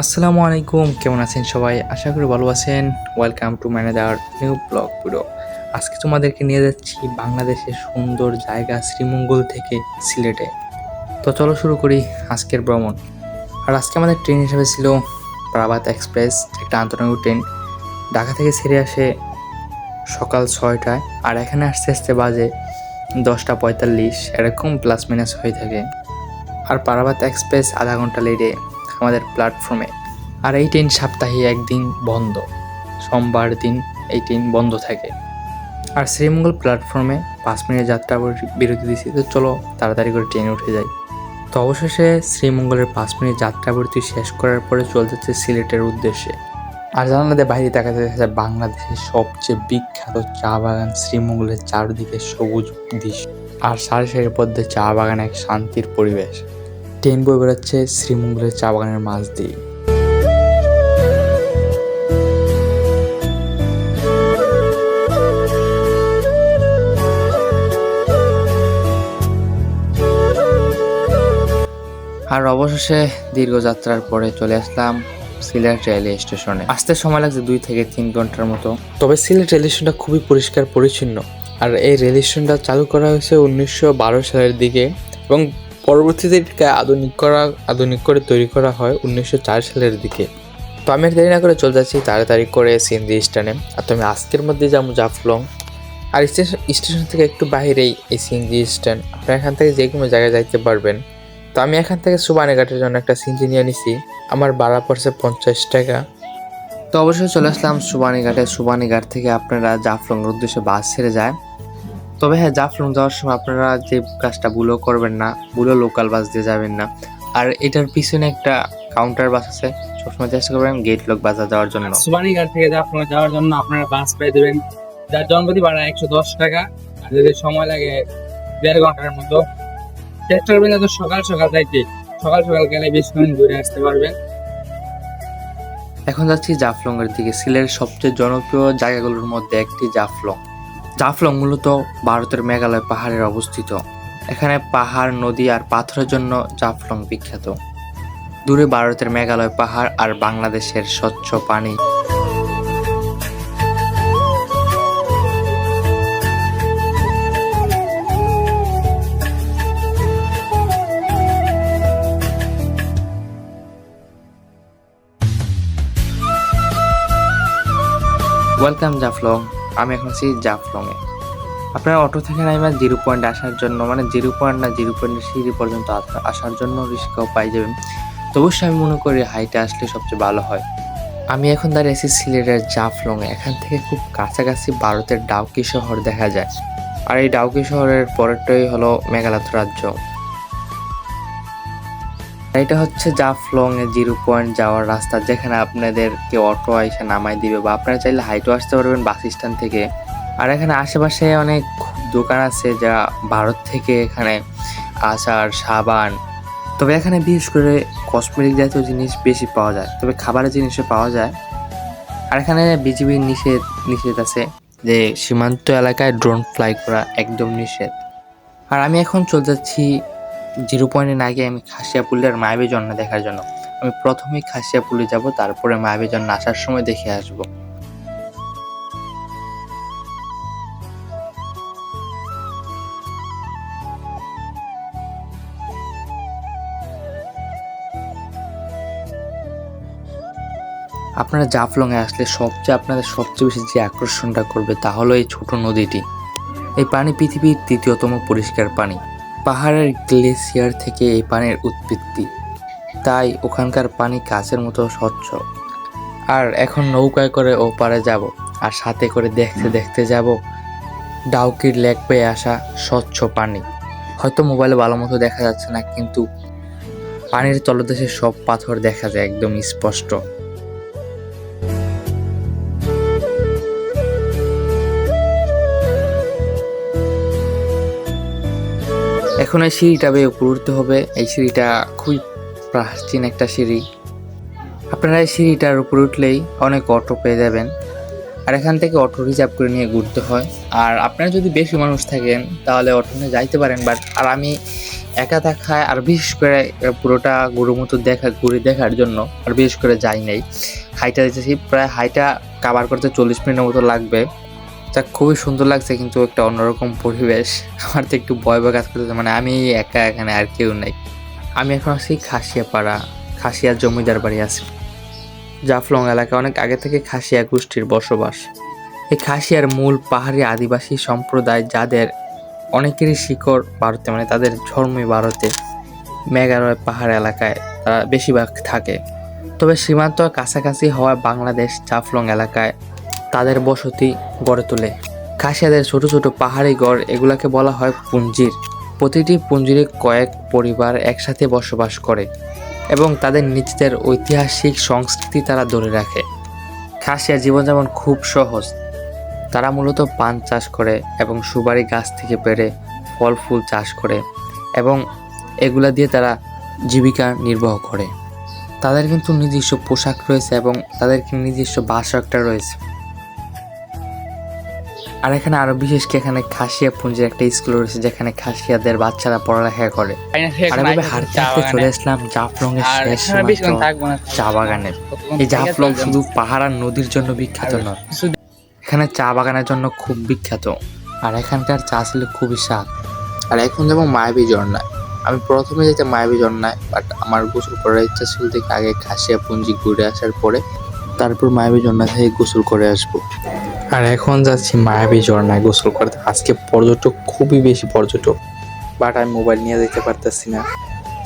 আসসালামু আলাইকুম, কেমন আছেন সবাই? আশা করি ভালো আছেন। Welcome to my another new blog video. আজকে তোমাদেরকে নিয়ে যাচ্ছি বাংলাদেশের সুন্দর জায়গা শ্রীমঙ্গল থেকে সিলেটে। তো চলো শুরু করি আজকের ভ্রমণ। আর আজকে আমাদের ট্রেন হিসেবে ছিল পারাবাত এক্সপ্রেস, একটা আন্তনগর ট্রেন। ঢাকা থেকে ছেড়ে আসে সকাল 6টায়, আর এখানে আসতে আসতে বাজে 10টা 45, এরকম প্লাস মাইনাস হয়ে থাকে। আর পারাবাত এক্সপ্রেস আধা ঘন্টা লেটে আমাদের প্ল্যাটফর্মে। আর এই ট্রেন সপ্তাহে একদিন বন্ধ, সোমবার দিন এই ট্রেন বন্ধ থাকে। আর শ্রীমঙ্গল প্ল্যাটফর্মে 5 মিনিট যাত্রা বিরতি দিছি, তো চলো তাড়াতাড়ি করে ট্রেনে উঠে যাই। তো অবশেষে শ্রীমঙ্গলের 5 মিনিট যাত্রা বিরতি শেষ করার পরে চলে যাচ্ছে সিলেটের উদ্দেশ্যে। আর জানালাতে বাইরে তাকাতে দেখা যায় বাংলাদেশের সবচেয়ে বিখ্যাত চা বাগান শ্রীমঙ্গলের চারদিকে সবুজ দৃশ্য, আর সারি সারি পদ্মে চা বাগানে এক শান্তির পরিবেশ। ট্রেন বয়ে বেড়াচ্ছে শ্রীমঙ্গলের চা বাগানের মাঝ দিয়ে। আর অবশেষে দীর্ঘ যাত্রার পরে চলে আসলাম সিলেট রেলওয়ে স্টেশনে। আসতে সময় লাগছে 2 থেকে 3 ঘন্টার মতো। তবে সিলেট রেল স্টেশনটা খুবই পরিষ্কার পরিচ্ছন্ন। আর এই রেল স্টেশনটা চালু করা হয়েছে 1912 সালের দিকে, এবং পরবর্তীতে এটাকে আধুনিক করে তৈরি করা হয় 1904 সালের দিকে। তো আমি আর দেরি না করে চলে যাচ্ছি তাড়াতাড়ি করে সিএনজি স্ট্যান্ডে। আর তো আমি আজকের মধ্যে যাবো জাফলং। আর স্টেশন থেকে একটু বাইরেই এই সিএনজি স্ট্যান্ড, আপনারা এখান থেকে যে কোনো জায়গায় যাইতে পারবেন। তো আমি এখান থেকে সুবানীঘাটের জন্য একটা সিএনজি নিয়ে নিছি, আমার ভাড়া পড়ছে 50 টাকা। তো অবশ্যই চলে আসলাম সুবানীঘাটে। সুবানীঘাট থেকে আপনারা জাফলংয়ের উদ্দেশ্যে বাস ছেড়ে যায়। তবে হ্যাঁ, জাফলং যাওয়ার সময় আপনারা যে কাজটা ভুলও করবেন না, ভুলও লোকাল বাস দিয়ে যাবেন না। আর এটার পিছনে একটা কাউন্টার বাস আছে, সবসময় চেষ্টা করবেন গেট লক বাজার যাওয়ার জন্য। সুবানীঘাট থেকে জাফলং যাওয়ার জন্য আপনারা বাস পেয়ে দেবেন, যার জনপ্রতি ভাড়া 110 টাকা। আর যদি সময় লাগে 1.5 ঘন্টার মতো, চেষ্টা করবেন যাতে সকাল সকাল যাইতে। সকাল সকাল গেলে বেশিক্ষণ ঘুরে আসতে পারবেন। এখন যাচ্ছি জাফলং এর দিকে। সিলেটের সবচেয়ে জনপ্রিয় জায়গাগুলোর মধ্যে একটি জাফলং। জাফলং মূলত ভারতের মেঘালয় পাহাড়ের অবস্থিত। এখানে পাহাড়, নদী আর পাথরের জন্য জাফলং বিখ্যাত। দূরে ভারতের মেঘালয় পাহাড় আর বাংলাদেশের স্বচ্ছ পানি। ওয়েলকাম জাফলং। আমি এখন আছি জাফলংয়ে। আপনারা অটো থেকে নামে 0 পয়েন্ট আসার জন্য, মানে 0 পয়েন্ট না, 0 পয়েন্টের সিঁড়ি পর্যন্ত আসার জন্য রিক্সাও পাই যাবেন। তো অবশ্যই আমি মনে করি হাইটে আসলে সবচেয়ে ভালো হয়। আমি এখন দাঁড়িয়ে আছি সিলেটের জাফলংয়ে। এখান থেকে খুব কাছাকাছি ভারতের ডাউকি শহর দেখা যায়। আর এই ডাউকি শহরের পরেরটাই হলো মেঘালয় রাজ্য। এটা হচ্ছে জাফলং এ 0 পয়েন্ট যাওয়ার রাস্তা, যেখানে আপনাদেরকে অটো এসে নামাই দিবে, বা আপনারা চাইলে হাইটেও আসতে পারবেন বাস স্ট্যান্ড থেকে। আর এখানে আশেপাশে অনেক দোকান আছে যা ভারত থেকে এখানে আচার, সাবান। তবে এখানে বিশেষ করে কসমেটিক জাতীয় জিনিস বেশি পাওয়া যায়, তবে খাবারের জিনিসও পাওয়া যায়। আর এখানে বিজিবির নিষেধ আছে যে সীমান্ত এলাকায় ড্রোন ফ্লাই করা একদম নিষেধ। আর আমি এখন চলে যাচ্ছি 0 পয়েন্টের আগে আমি খাসিয়াপুলের মায়াবী ঝর্ণা দেখার জন্য। আমি প্রথমেই খাসিয়াপুলে যাব, তারপরে মায়াবী ঝর্ণা আসার সময় দেখে আসব। আপনারা জাফলংয়ে আসলে আপনাদের সবচেয়ে বেশি যে আকর্ষণটা করবে তা হলো এই ছোট নদীটি। এই পানি পৃথিবীর 3য়তম পরিষ্কার পানি। পাহাড়ের গ্লেসিয়ার থেকে এই পানির উৎপত্তি, তাই ওখানকার পানি কাচের মতো স্বচ্ছ। আর এখন নৌকায় করে ওপারে যাব, আর সাথে করে দেখতে দেখতে যাব ডাউকির লেক পেয়ে আসা স্বচ্ছ পানি। হয়তো মোবাইলে ভালো মতো দেখা যাচ্ছে না, কিন্তু পানির তলদেশে সব পাথর দেখা যায় একদম স্পষ্ট। এখন এই সিঁড়িটা বেয়ে উপরে উঠতে হবে। এই সিঁড়িটা খুবই প্রাচীন একটা সিঁড়ি। আপনারা এই সিঁড়িটার উপরে উঠলেই অনেক অটো পেয়ে যাবেন। আর এখান থেকে অটো রিজার্ভ করে নিয়ে ঘুরতে হয়। আর আপনারা যদি বেশি মানুষ থাকেন তাহলে অটো নিয়ে যাইতে পারেন, বাট আর আমি একা দেখায় আর বিশেষ করে পুরোটা গরুর মতো ঘুরে দেখার জন্য আর বিশেষ করে যাই নাই। হাইটা দিতেছি, প্রায় হাইটা কাভার করতে 40 মিনিটের মতো লাগবে। তা খুবই সুন্দর লাগছে, কিন্তু একটা অন্যরকম পরিবেশ। আমার তো একটু ভয় কাজ করতেছে, মানে আমি একা, এখানে আর কেউ নেই। আমি এখন আছি খাসিয়াপাড়া, খাসিয়া জমিদার বাড়ি আছি। জাফলং এলাকায় অনেক আগে থেকে খাসিয়া গোষ্ঠীর বসবাস। এই খাসিয়ার মূল পাহাড়ি আদিবাসী সম্প্রদায়, যাদের অনেকেরই শিকড় ভারতে, মানে তাদের ধর্মই ভারতে। মেঘালয় পাহাড় এলাকায় তারা বেশিরভাগ থাকে, তবে সীমান্ত কাছাকাছি হওয়ায় বাংলাদেশ জাফলং এলাকায় তাদের বসতি গড়ে তোলে। খাসিয়াদের ছোট ছোট পাহাড়ি গড়, এগুলাকে বলা হয় পুঞ্জির। প্রতিটি পুঞ্জিরে কয়েক পরিবার একসাথে বসবাস করে এবং তাদের নিজেদের ঐতিহাসিক সংস্কৃতি তারা ধরে রাখে। খাসিয়া জীবনযাপন খুব সহজ। তারা মূলত পান চাষ করে এবং সুপারি গাছ থেকে পেড়ে ফল ফুল চাষ করে এবং এগুলা দিয়ে তারা জীবিকা নির্বাহ করে। তাদের কিন্তু নিজস্ব পোশাক রয়েছে এবং তাদের নিজস্ব বাসা একটা রয়েছে। আর এখানে আরো বিশেষ কি, এখানে খাসিয়া পুঞ্জির একটা স্কুল রয়েছে যেখানে খাসিয়াদের বাচ্চারা পড়ালেখা করে। আর এভাবে হাঁটতে হাঁটতে চলে আসলাম জাফলং এর শেষ চা বাগানে। এই জাফলং শুধু পাহাড় আর নদীর জন্য বিখ্যাত নয়, এখানে চা বাগানের জন্য খুব বিখ্যাত। আর এখানকার চা ছিল খুবই স্বাদ। আর এখন যেমন মায়াবী ঝর্ণায়, আমি প্রথমে যেতে মায়াবী ঝর্ণায়, বাট আমার গোসল করার ইচ্ছা ছিল থেকে আগে খাসিয়া পুঞ্জি ঘুরে আসার পরে তারপর মায়াবী ঝর্ণা থেকে গোসল করে আসবো। আর এখন যাচ্ছি মায়াবী ঝর্ণায় গোসল করতে। আজকে পর্যটক খুবই বেশি পর্যটক, বাট আমি মোবাইল নিয়ে যেতে পারতেছি না।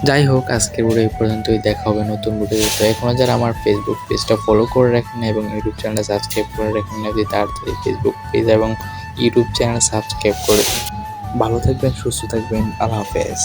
যাই হোক, আজকের ভিডিও এই পর্যন্তই, দেখা হবে নতুন ভিডিও। তো এখনো যারা আমার ফেসবুক পেজটা ফলো করে রাখেন না এবং ইউটিউব চ্যানেলটা সাবস্ক্রাইব করে রাখেন না, তাড়াতাড়ি ফেসবুক পেজ এবং ইউটিউব চ্যানেল সাবস্ক্রাইব করে ভালো থাকবেন, সুস্থ থাকবেন। আল্লাহ হাফেজ।